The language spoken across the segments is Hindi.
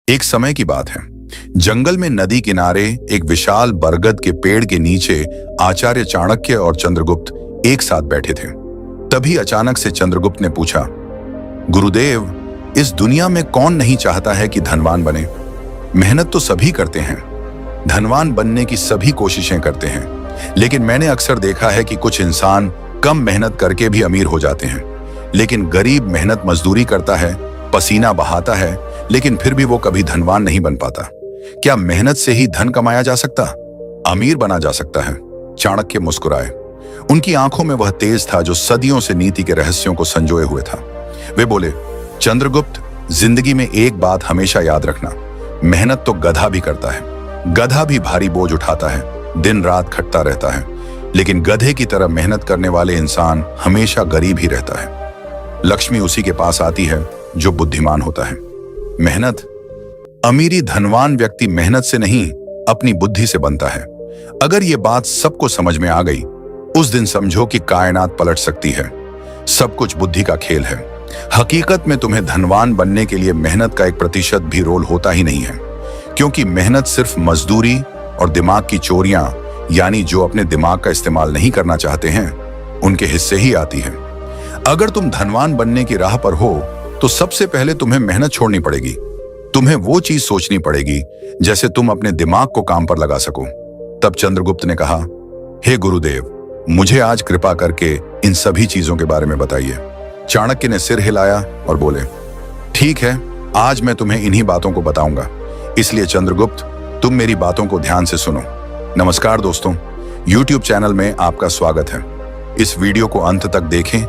एक समय की बात है। जंगल में नदी किनारे एक विशाल बरगद के पेड़ के नीचे आचार्य चाणक्य और चंद्रगुप्त एक साथ बैठे थे। तभी अचानक से चंद्रगुप्त ने पूछा, गुरुदेव, इस दुनिया में कौन नहीं चाहता है कि धनवान बने? मेहनत तो सभी करते हैं, धनवान बनने की सभी कोशिशें करते हैं, लेकिन मैंने अक्सर देखा है कि कुछ इंसान कम मेहनत करके भी अमीर हो जाते हैं। लेकिन गरीब मेहनत मजदूरी करता है, पसीना बहाता है, लेकिन फिर भी वो कभी धनवान नहीं बन पाता। क्या मेहनत से ही धन कमाया जा सकता, अमीर बना जा सकता है? चाणक्य मुस्कुराए। उनकी आंखों में वह तेज था जो सदियों से नीति के रहस्यों को संजोए हुए था। वे बोले, चंद्रगुप्त, जिंदगी में एक बात हमेशा याद रखना, मेहनत तो गधा भी करता है, गधा भी भारी बोझ उठाता है, दिन रात खटता रहता है, लेकिन गधे की तरह मेहनत करने वाले इंसान हमेशा गरीब ही रहता है। लक्ष्मी उसी के पास आती है जो बुद्धिमान होता है। मेहनत, अमीरी धनवान व्यक्ति मेहनत से नहीं अपनी बुद्धि से बनता है। अगर ये बात सबको समझ में आ गई, उस दिन समझो कि कायनात पलट सकती है। सब कुछ बुद्धि का खेल है। हकीकत में तुम्हें धनवान बनने के लिए मेहनत का 1% भी रोल होता ही नहीं है, क्योंकि मेहनत सिर्फ मजदूरी और दिमाग की चोरियां, यानी जो अपने दिमाग का इस्तेमाल नहीं करना चाहते हैं, उनके हिस्से ही आती है। अगर तुम धनवान बनने की राह पर हो तो सबसे पहले तुम्हें मेहनत छोड़नी पड़ेगी। तुम्हें वो चीज सोचनी पड़ेगी जैसे तुम अपने दिमाग को काम पर लगा सको। तब चंद्रगुप्त ने कहा, हे गुरुदेव, मुझे आज कृपा करके इन सभी चीजों के बारे में बताइए। चाणक्य ने सिर हिलाया और बोले, ठीक है, आज मैं तुम्हें इन्हीं बातों को बताऊंगा। इसलिए चंद्रगुप्त, तुम मेरी बातों को ध्यान से सुनो। नमस्कार दोस्तों, YouTube चैनल में आपका स्वागत है। इस वीडियो को अंत तक देखें,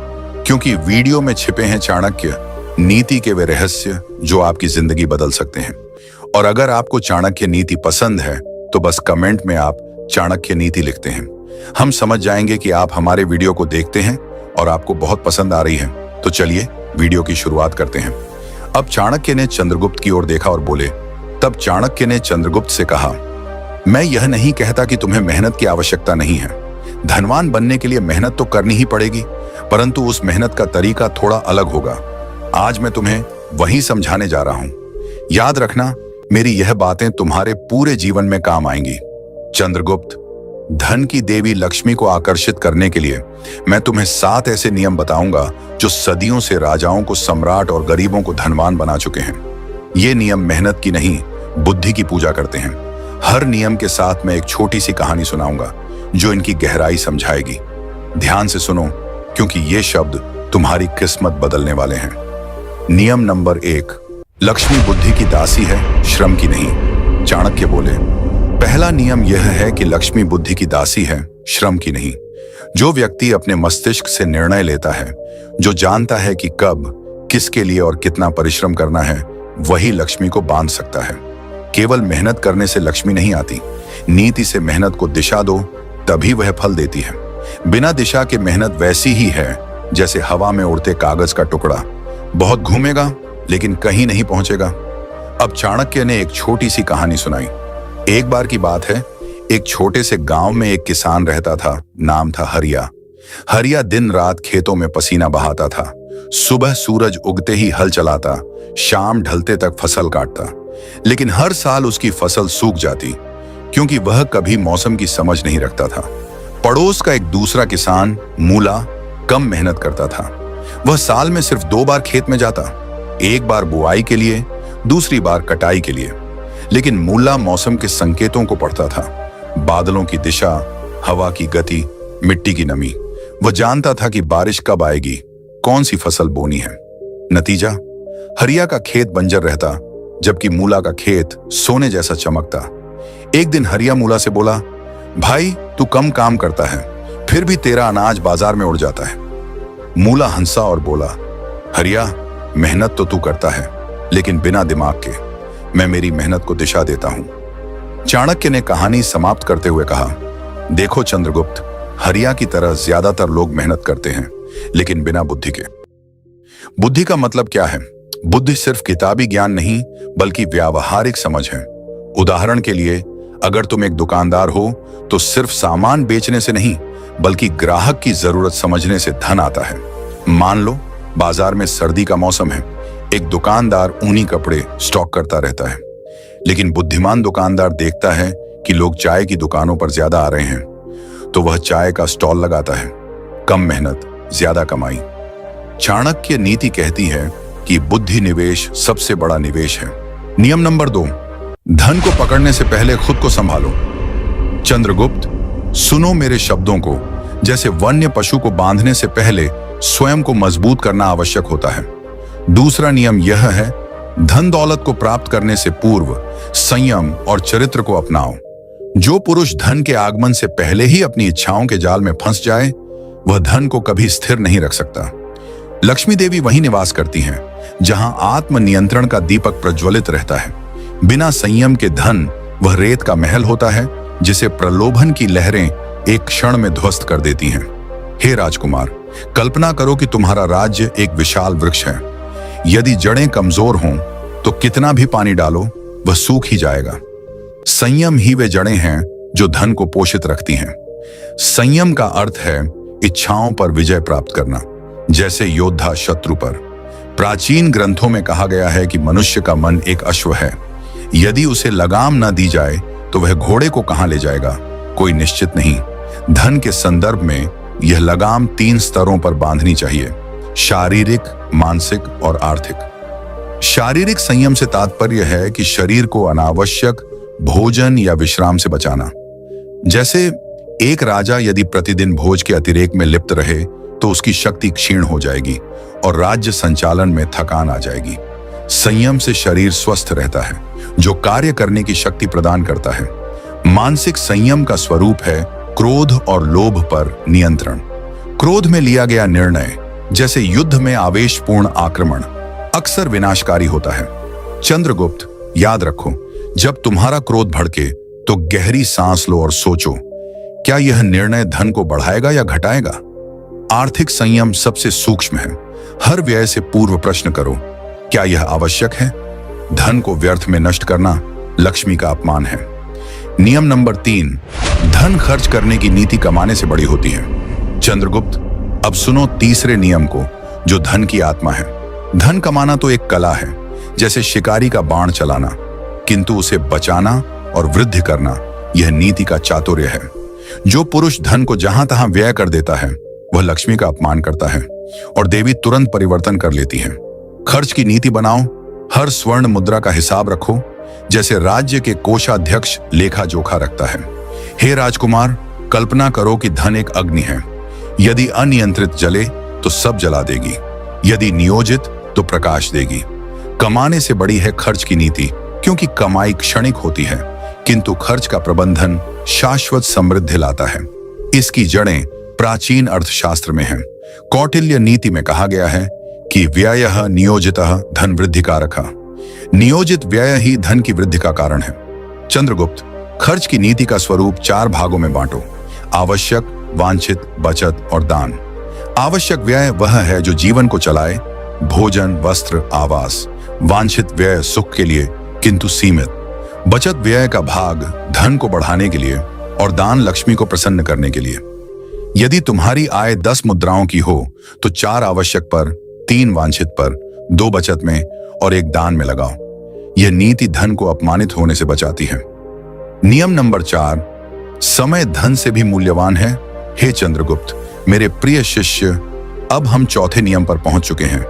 क्योंकि वीडियो में छिपे हैं चाणक्य नीति के वे रहस्य जो आपकी जिंदगी बदल सकते हैं। और अगर आपको चाणक्य नीति पसंद है तो बस कमेंट में आप चाणक्य नीति लिखते हैं। हम समझ जाएंगे कि आप हमारे वीडियो को देखते हैं और आपको बहुत पसंद आ रही है। तो चलिए वीडियो की शुरुआत करते हैं। अब चाणक्य ने चंद्रगुप्त की ओर देखा और बोले, तब चाणक्य ने चंद्रगुप्त से कहा, मैं यह नहीं कहता कि तुम्हें मेहनत की आवश्यकता नहीं है। धनवान बनने के लिए मेहनत तो करनी ही पड़ेगी, परंतु उस मेहनत का तरीका थोड़ा अलग होगा। आज मैं तुम्हें वही समझाने जा रहा हूं। याद रखना, मेरी यह बातें तुम्हारे पूरे जीवन में काम आएंगी। चंद्रगुप्त, धन की देवी लक्ष्मी को आकर्षित करने के लिए मैं तुम्हें 7 ऐसे नियम बताऊंगा जो सदियों से राजाओं को सम्राट और गरीबों को धनवान बना चुके हैं। ये नियम मेहनत की नहीं, बुद्धि की पूजा करते हैं। हर नियम के साथ मैं एक छोटी सी कहानी सुनाऊंगा जो इनकी गहराई समझाएगी। ध्यान से सुनो, क्योंकि ये शब्द तुम्हारी किस्मत बदलने वाले हैं। नियम नंबर 1, लक्ष्मी बुद्धि की दासी है, श्रम की नहीं। चाणक्य बोले, पहला नियम यह है कि लक्ष्मी बुद्धि की दासी है, श्रम की नहीं। जो व्यक्ति अपने मस्तिष्क से निर्णय लेता है, जो जानता है कि कब, किसके लिए और कितना परिश्रम करना है, वही लक्ष्मी को बांध सकता है। केवल मेहनत करने से लक्ष्मी नहीं आती। नीति से मेहनत को दिशा दो, तभी वह फल देती है। बिना दिशा के मेहनत वैसी ही है जैसे हवा में उड़ते कागज का टुकड़ा, बहुत घूमेगा लेकिन कहीं नहीं पहुंचेगा। अब चाणक्य ने एक छोटी सी कहानी सुनाई। एक बार की बात है, एक छोटे से गांव में एक किसान रहता था। नाम था हरिया। हरिया दिन रात खेतों में पसीना बहाता था। सुबह सूरज उगते ही हल चलाता, शाम ढलते तक फसल काटता। लेकिन हर साल उसकी फसल सूख जाती, क्योंकि वह कभी मौसम की समझ नहीं रखता था। पड़ोस का एक दूसरा किसान मूला कम मेहनत करता था। वह साल में सिर्फ 2 बार खेत में जाता, एक बार बुआई के लिए, दूसरी बार कटाई के लिए। लेकिन मूला मौसम के संकेतों को पढ़ता था, बादलों की दिशा, हवा की गति, मिट्टी की नमी। वह जानता था कि बारिश कब आएगी, कौन सी फसल बोनी है। नतीजा, हरिया का खेत बंजर रहता, जबकि मूला का खेत सोने जैसा चमकता। एक दिन हरिया मूला से बोला, भाई, तू कम काम करता है, फिर भी तेरा अनाज बाजार में उड़ जाता है। मूला हंसा और बोला, हरिया, मेहनत तो तू करता है, लेकिन बिना दिमाग के। मैं मेरी मेहनत को दिशा देता हूं। चाणक्य ने कहानी समाप्त करते हुए कहा, देखो चंद्रगुप्त, हरिया की तरह ज्यादातर लोग मेहनत करते हैं, लेकिन बिना बुद्धि के। बुद्धि का मतलब क्या है? बुद्धि सिर्फ किताबी ज्ञान नहीं, बल्कि व्यावहारिक समझ है। उदाहरण के लिए, अगर तुम एक दुकानदार हो तो सिर्फ सामान बेचने से नहीं, बल्कि ग्राहक की जरूरत समझने से धन आता है। मान लो बाजार में सर्दी का मौसम है, एक दुकानदार ऊनी कपड़े स्टॉक करता रहता है। लेकिन बुद्धिमान दुकानदार देखता है कि लोग चाय की दुकानों पर ज्यादा आ रहे हैं, तो वह चाय का स्टॉल लगाता है। कम मेहनत, ज्यादा कमाई। चाणक्य नीति कहती है कि बुद्धि निवेश सबसे बड़ा निवेश है। नियम नंबर 2, धन को पकड़ने से पहले खुद को संभालो। चंद्रगुप्त, सुनो मेरे शब्दों को। जैसे वन्य पशु को बांधने से पहले स्वयं को मजबूत करना आवश्यक होता है। दूसरा नियम यह है, धन दौलत को प्राप्त करने से पूर्व संयम और चरित्र को अपनाओ। जो पुरुष धन के आगमन से पहले ही अपनी इच्छाओं के जाल में फंस जाए, वह धन को कभी स्थिर नहीं रख सकता। लक्ष्मी देवी वहीं निवास करती हैं जहां आत्मनियंत्रण का दीपक प्रज्वलित रहता है। बिना संयम के धन वह रेत का महल होता है जिसे प्रलोभन की लहरें एक क्षण में ध्वस्त कर देती हैं। हे राजकुमार, कल्पना करो कि तुम्हारा राज्य एक विशाल वृक्ष है। यदि जड़ें कमजोर हों तो कितना भी पानी डालो वह सूख ही जाएगा। संयम ही वे जड़ें हैं जो धन को पोषित रखती हैं। संयम का अर्थ है इच्छाओं पर विजय प्राप्त करना, जैसे योद्धा शत्रु पर। प्राचीन ग्रंथों में कहा गया है कि मनुष्य का मन एक अश्व है। यदि उसे लगाम न दी जाए तो वह घोड़े को कहां ले जाएगा, कोई निश्चित नहीं। धन के संदर्भ में यह लगाम 3 स्तरों पर बांधनी चाहिए: शारीरिक, मानसिक और आर्थिक। शारीरिक संयम से तात्पर्य है कि शरीर को अनावश्यक भोजन या विश्राम से बचाना। जैसे एक राजा यदि प्रतिदिन भोज के अतिरेक में लिप्त रहे तो उसकी शक्ति क्षीण हो जाएगी और राज्य संचालन में थकान आ जाएगी। संयम से शरीर स्वस्थ रहता है, जो कार्य करने की शक्ति प्रदान करता है। मानसिक संयम का स्वरूप है क्रोध और लोभ पर नियंत्रण। क्रोध में लिया गया निर्णय, जैसे युद्ध में आवेशपूर्ण आक्रमण, अक्सर विनाशकारी होता है। चंद्रगुप्त, याद रखो, जब तुम्हारा क्रोध भड़के तो गहरी सांस लो और सोचो, क्या यह निर्णय धन को बढ़ाएगा या घटाएगा? आर्थिक संयम सबसे सूक्ष्म है। हर व्यय से पूर्व प्रश्न करो, क्या यह आवश्यक है? धन को व्यर्थ में नष्ट करना लक्ष्मी का अपमान है। नियम नंबर 3, धन खर्च करने की नीति कमाने से बड़ी होती है। चंद्रगुप्त, अब सुनो तीसरे नियम को, जो धन की आत्मा है। धन कमाना तो एक कला है, जैसे शिकारी का बाण चलाना, किंतु उसे बचाना और वृद्धि करना यह नीति का चातुर्य है। जो पुरुष धन को जहां तहां व्यय कर देता है वह लक्ष्मी का अपमान करता है और देवी तुरंत परिवर्तन कर लेती है। खर्च की नीति बनाओ, हर स्वर्ण मुद्रा का हिसाब रखो, जैसे राज्य के कोषाध्यक्ष लेखा जोखा रखता है। हे राजकुमार, कल्पना करो कि धन एक अग्नि है। यदि अनियंत्रित जले तो सब जला देगी, यदि नियोजित तो प्रकाश देगी। कमाने से बड़ी है खर्च की नीति, क्योंकि कमाई क्षणिक होती है, किंतु खर्च का प्रबंधन शाश्वत समृद्धि लाता है। इसकी जड़ें प्राचीन अर्थशास्त्र में हैं। कौटिल्य नीति में कहा गया है कि व्ययः नियोजितः धन वृद्धि कारकः। नियोजित व्यय ही धन की वृद्धि का कारण है। चंद्रगुप्त, खर्च की नीति का स्वरूप 4 भागों में बांटो: आवश्यक, वांछित, बचत और दान। आवश्यक व्यय वह है जो जीवन को चलाए, भोजन, वस्त्र, आवास। वांछित व्यय सुख के लिए, किंतु सीमित। बचत व्यय का भाग धन को बढ़ाने के लिए और दान लक्ष्मी को प्रसन्न करने के लिए। यदि तुम्हारी आय 10 मुद्राओं की हो तो 4 आवश्यक पर, 3 वांछित पर, 2 बचत में और 1 दान में लगाओ। यह नीति धन को अपमानित होने से बचाती है। नियम नंबर 4, समय धन से भी मूल्यवान है। हे चंद्रगुप्त, मेरे प्रिय शिष्य, अब हम चौथे नियम पर पहुंच चुके हैं,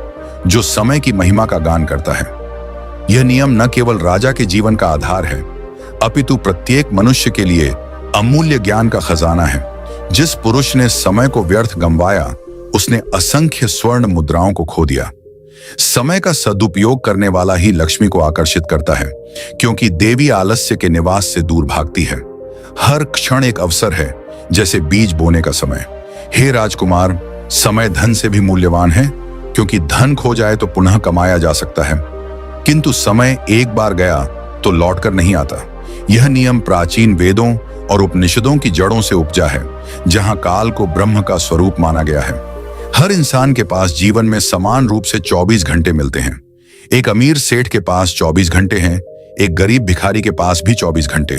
जो समय की महिमा का गान करता है। यह नियम न केवल राजा के जीवन का आधार है, अपितु प्रत्येक मनुष्य के लिए अमूल्य ज्ञान का खजाना है। जिस पुरुष ने समय को व्यर्थ गंवाया, उसने असंख्य स्वर्ण मुद्राओं को खो दिया। समय का सदुपयोग करने वाला ही लक्ष्मी को आकर्षित करता है, क्योंकि देवी आलस्य के निवास से दूर भागती है। हर क्षण एक अवसर है, जैसे बीज बोने का समय। हे राजकुमार, समय धन से भी मूल्यवान है, क्योंकि धन खो जाए तो पुनः कमाया जा सकता है, किंतु समय एक बार गया तो लौटकर नहीं आता। यह नियम प्राचीन वेदों और उपनिषदों की जड़ों से उपजा है, जहां काल को ब्रह्म का स्वरूप माना गया है। हर इंसान के पास जीवन में समान रूप से 24 घंटे मिलते हैं। एक अमीर सेठ के पास 24 घंटे हैं, एक गरीब भिखारी के पास भी 24 घंटे।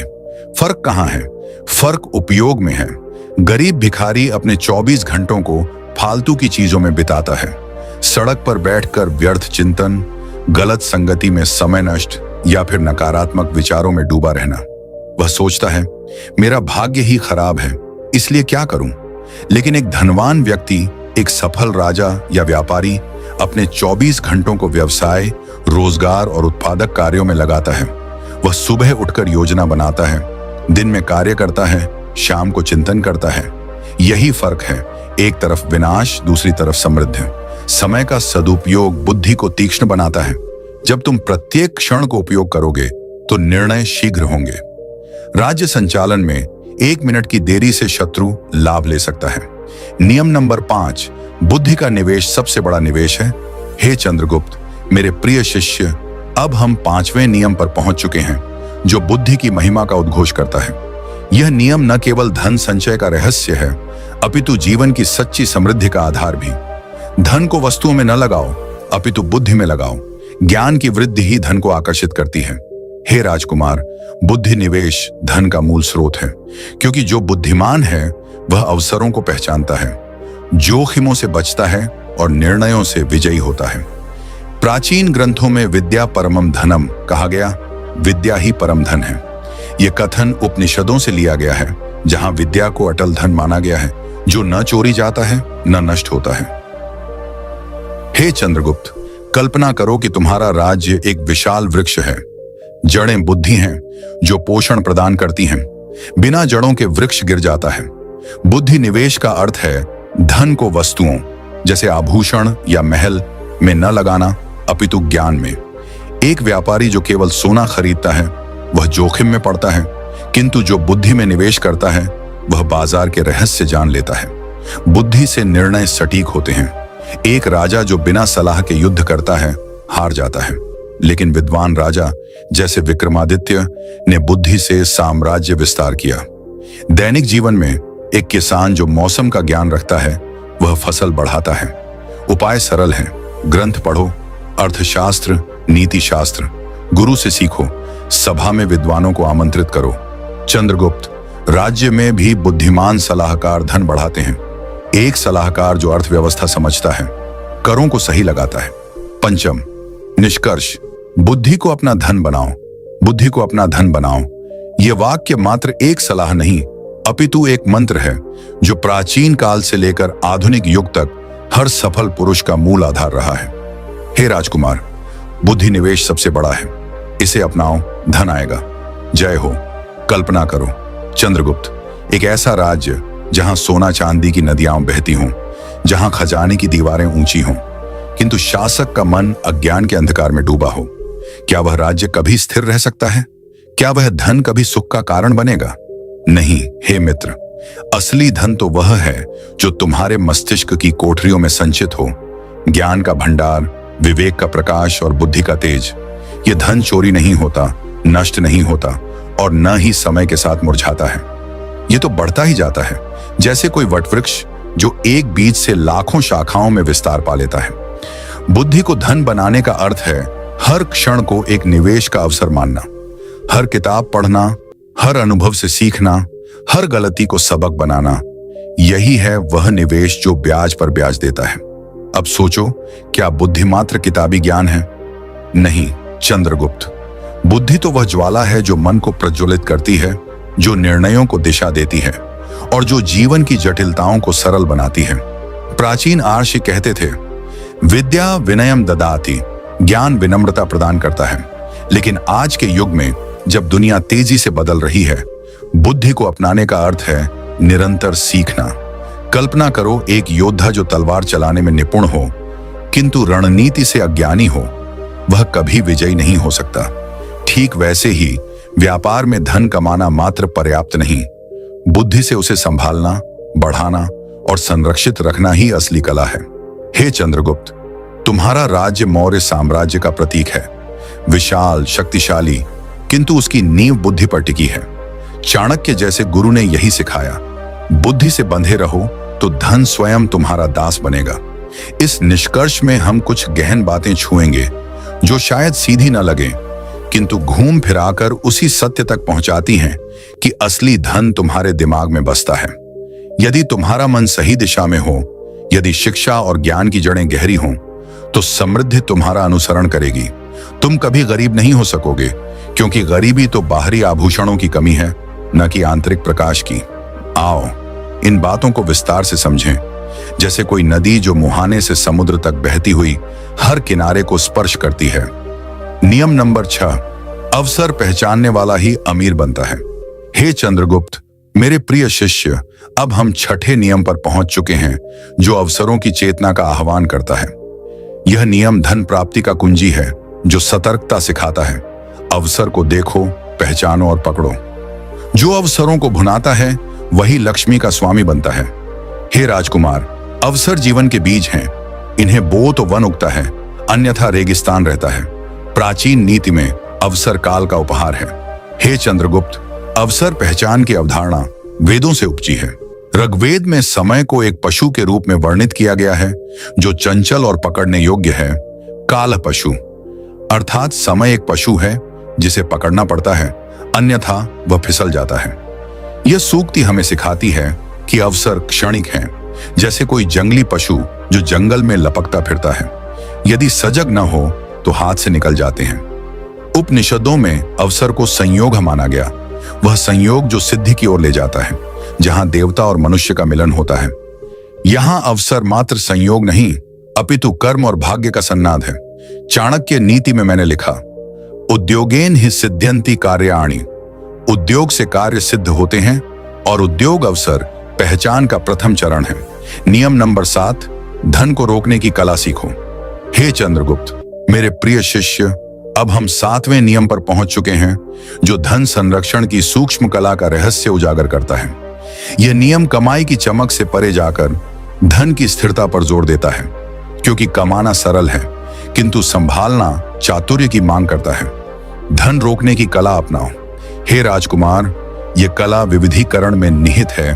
फर्क कहाँ है? फर्क उपयोग में है। गरीब भिखारी अपने 24 घंटों को फालतू की चीजों में बिताता है। सड़क पर बैठकर व्यर्थ चिंतन, गलत संगति में समय नष्ट, या फिर नकारात्मक विचारों में डूबा रहना। वह सोचता है, मेरा भाग्य ही खराब है, इसलिए क्या करूं? लेकिन एक धनवान व्यक्ति, एक सफल राजा या व्यापारी अपने 24 घंटों को व्यवसाय, रोजगार और उत्पादक कार्यों में लगाता है। वह सुबह उठकर योजना बनाता है, दिन में कार्य करता है, शाम को चिंतन करता है। यही फर्क है, एक तरफ विनाश, दूसरी तरफ समृद्धि। समय का सदुपयोग बुद्धि को तीक्ष्ण बनाता है। जब तुम प्रत्येक क्षण को उपयोग करोगे तो निर्णय शीघ्र होंगे। राज्य संचालन में 1 मिनट की देरी से शत्रु लाभ ले सकता है। नियम नंबर 5, बुद्धि का निवेश सबसे बड़ा निवेश है। हे चंद्रगुप्त, मेरे प्रिय शिष्य, अब हम 5वें नियम पर पहुंच चुके हैं, जो बुद्धि की महिमा का उद्घोष करता है। यह नियम न केवल धन संचय का रहस्य है, अपितु जीवन की सच्ची समृद्धि का आधार भी। धन को वस्तुओं में न लगाओ, अपितु बुद्धि में लगाओ। ज्ञान की वृद्धि ही धन को आकर्षित करती है। हे राजकुमार, बुद्धि निवेश धन का मूल स्रोत है, क्योंकि जो बुद्धिमान है वह अवसरों को पहचानता है, जोखिमों से बचता है और निर्णयों से विजयी होता है। प्राचीन ग्रंथों में विद्या परमम धनम कहा गया। विद्या ही परम धन है। यह कथन उपनिषदों से लिया गया है, जहां विद्या को अटल धन माना गया है, जो न चोरी जाता है न नष्ट होता है। हे चंद्रगुप्त, कल्पना करो कि तुम्हारा राज्य एक विशाल वृक्ष है। जड़ें बुद्धि हैं जो पोषण प्रदान करती हैं। बिना जड़ों के वृक्ष गिर जाता है। बुद्धि निवेश का अर्थ है धन को वस्तुओं जैसे आभूषण या महल में न लगाना, अपितु ज्ञान में। एक व्यापारी जो केवल सोना खरीदता है वह जोखिम में पड़ता है, किंतु जो बुद्धि में निवेश करता है वह बाजार के रहस्य जान लेता है। बुद्धि से निर्णय सटीक होते हैं। एक राजा जो बिना सलाह के युद्ध करता है हार जाता है, लेकिन विद्वान राजा जैसे विक्रमादित्य ने बुद्धि से साम्राज्य विस्तार किया। दैनिक जीवन में एक किसान जो मौसम का ज्ञान रखता है वह फसल बढ़ाता है। उपाय सरल है, ग्रंथ पढ़ो, अर्थशास्त्र, नीति शास्त्र, गुरु से सीखो, सभा में विद्वानों को आमंत्रित करो। चंद्रगुप्त, राज्य में भी बुद्धिमान सलाहकार धन बढ़ाते हैं। एक सलाहकार जो अर्थव्यवस्था समझता है, करों को सही लगाता है। पंचम निष्कर्ष, बुद्धि को अपना धन बनाओ, बुद्धि को अपना धन बनाओ। यह वाक्य मात्र एक सलाह नहीं, अपितु एक मंत्र है जो प्राचीन काल से लेकर आधुनिक युग तक हर सफल पुरुष का मूल आधार रहा है। हे राजकुमार, बुद्धि निवेश सबसे बड़ा है, इसे अपनाओ, धन आएगा। जय हो। कल्पना करो चंद्रगुप्त, एक ऐसा राज्य जहां सोना चांदी की नदियां बहती हों, जहां खजाने की दीवारें ऊंची हों, किंतु शासक का मन अज्ञान के अंधकार में डूबा हो। क्या वह राज्य कभी स्थिर रह सकता है? क्या वह धन कभी सुख का कारण बनेगा? नहीं हे मित्र, असली धन तो वह है जो तुम्हारे मस्तिष्क की कोठरियों में संचित हो। ज्ञान का भंडार, विवेक का प्रकाश और बुद्धि का तेज। यह धन चोरी नहीं होता, नष्ट नहीं होता और न ही समय के साथ मुरझाता है। यह तो बढ़ता ही जाता है, जैसे कोई वटवृक्ष जो एक बीज से लाखों शाखाओं में विस्तार पा लेता है। बुद्धि को धन बनाने का अर्थ है हर क्षण को एक निवेश का अवसर मानना, हर किताब पढ़ना, हर अनुभव से सीखना, हर गलती को सबक बनाना। यही है वह निवेश जो ब्याज पर ब्याज देता है। अब सोचो, क्या बुद्धि मात्र किताबी ज्ञान है? नहीं चंद्रगुप्त, बुद्धि तो वह ज्वाला है जो मन को प्रज्वलित करती है, जो निर्णयों को दिशा देती है और जो जीवन की जटिलताओं को सरल बनाती है। प्राचीन आर्षि कहते थे, विद्या विनयम ददाति, ज्ञान विनम्रता प्रदान करता है। लेकिन आज के युग में जब दुनिया तेजी से बदल रही है, बुद्धि को अपनाने का अर्थ है निरंतर सीखना। कल्पना करो एक योद्धा जो तलवार चलाने में निपुण हो किंतु रणनीति से अज्ञानी हो, वह कभी विजयी नहीं हो सकता। ठीक वैसे ही व्यापार में धन कमाना मात्र पर्याप्त नहीं, बुद्धि से उसे संभालना, बढ़ाना और संरक्षित रखना ही असली कला है। हे चंद्रगुप्त, तुम्हारा राज्य मौर्य साम्राज्य का प्रतीक है, विशाल, शक्तिशाली, किंतु उसकी नींव बुद्धि पर टिकी है। चाणक्य जैसे गुरु ने यही सिखाया, बुद्धि से बंधे रहो तो धन स्वयं तुम्हारा दास बनेगा। इस निष्कर्ष में हम कुछ गहन बातें छुएंगे जो शायद सीधी न लगे, किंतु घूम फिराकर उसी सत्य तक पहुंचाती हैं कि असली धन तुम्हारे दिमाग में बसता है। यदि तुम्हारा मन सही दिशा में हो, यदि शिक्षा और ज्ञान की जड़ें गहरी हों, तो समृद्धि तुम्हारा अनुसरण करेगी तुम कभी गरीब नहीं हो सकोगे, क्योंकि गरीबी तो बाहरी आभूषणों की कमी है, न कि आंतरिक प्रकाश की। आओ इन बातों को विस्तार से समझें, जैसे कोई नदी जो मुहाने से समुद्र तक बहती हुई हर किनारे को स्पर्श करती है। नियम नंबर 6, अवसर पहचानने वाला ही अमीर बनता है। हे चंद्रगुप्त, मेरे प्रिय शिष्य, अब हम छठे नियम पर पहुंच चुके हैं, जो अवसरों की चेतना का आह्वान करता है। यह नियम धन प्राप्ति का कुंजी है, जो सतर्कता सिखाता है। अवसर को देखो, पहचानो और पकड़ो। जो अवसरों को भुनाता है वही लक्ष्मी का स्वामी बनता है। हे राजकुमार, अवसर जीवन के बीज हैं। इन्हें बो तो वन उगता है, अन्यथा रेगिस्तान रहता है। प्राचीन नीति में अवसर काल का उपहार है। हे चंद्रगुप्त, अवसर पहचान की अवधारणा वेदों से उपजी है। ऋग्वेद में समय को एक पशु के रूप में वर्णित किया गया है, जो चंचल और पकड़ने योग्य है। काल पशु अर्थात समय एक पशु है जिसे पकड़ना पड़ता है, अन्यथा वह फिसल जाता है। यह सूक्ति हमें सिखाती है कि अवसर क्षणिक हैं, जैसे कोई जंगली पशु जो जंगल में लपकता फिरता है। यदि सजग न हो तो हाथ से निकल जाते हैं। उपनिषदों में अवसर को संयोग माना गया, वह संयोग जो सिद्धि की ओर ले जाता है, जहां देवता और मनुष्य का मिलन होता है। यहां अवसर मात्र संयोग नहीं, अपितु कर्म और भाग्य का सन्नाद है। चाणक्य नीति में मैंने लिखा, उद्योगेन ही सिद्ध्यन्ति कार्याणि। उद्योग से कार्य सिद्ध होते हैं और उद्योग अवसर पहचान का प्रथम चरण है। नियम नंबर 7, धन को रोकने की कला सीखो। हे चंद्रगुप्त, मेरे प्रिय शिष्य, अब हम 7वें नियम पर पहुंच चुके हैं, जो धन संरक्षण की सूक्ष्म कला का रहस्य उजागर करता है। यह नियम कमाई की चमक से परे जाकर धन की स्थिरता पर जोर देता है, क्योंकि कमाना सरल है, किंतु संभालना चातुर्य की मांग करता है। धन रोकने की कला अपनाओ। हे राजकुमार, यह कला विविधीकरण में निहित है।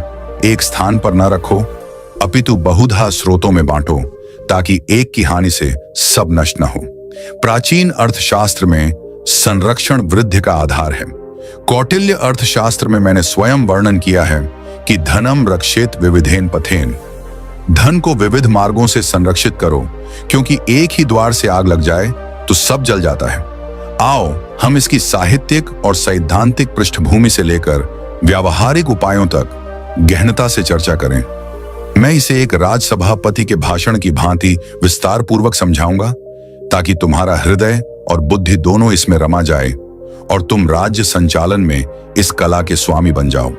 एक स्थान पर न रखो, अपितु बहुधा स्रोतों में बांटो, ताकि एक की हानि से सब नष्ट न हो। प्राचीन अर्थशास्त्र में संरक्षण वृद्धि का आधार है। कौटिल्य अर्थशास्त्र में मैंने स्वयं वर्णन किया है कि धनम रक्षेत विविधेन पथेन। धन को विविध मार्गों से संरक्षित करो, क्योंकि एक ही द्वार से आग लग जाए तो सब जल जाता है। आओ हम इसकी साहित्यिक और सैद्धांतिक पृष्ठभूमि से लेकर व्यावहारिक उपायों तक गहनता से चर्चा करें। मैं इसे एक राजसभापति के भाषण की भांति विस्तार पूर्वक समझाऊंगा, ताकि तुम्हारा हृदय और बुद्धि दोनों इसमें रमा जाए और तुम राज्य संचालन में इस कला के स्वामी बन जाओ।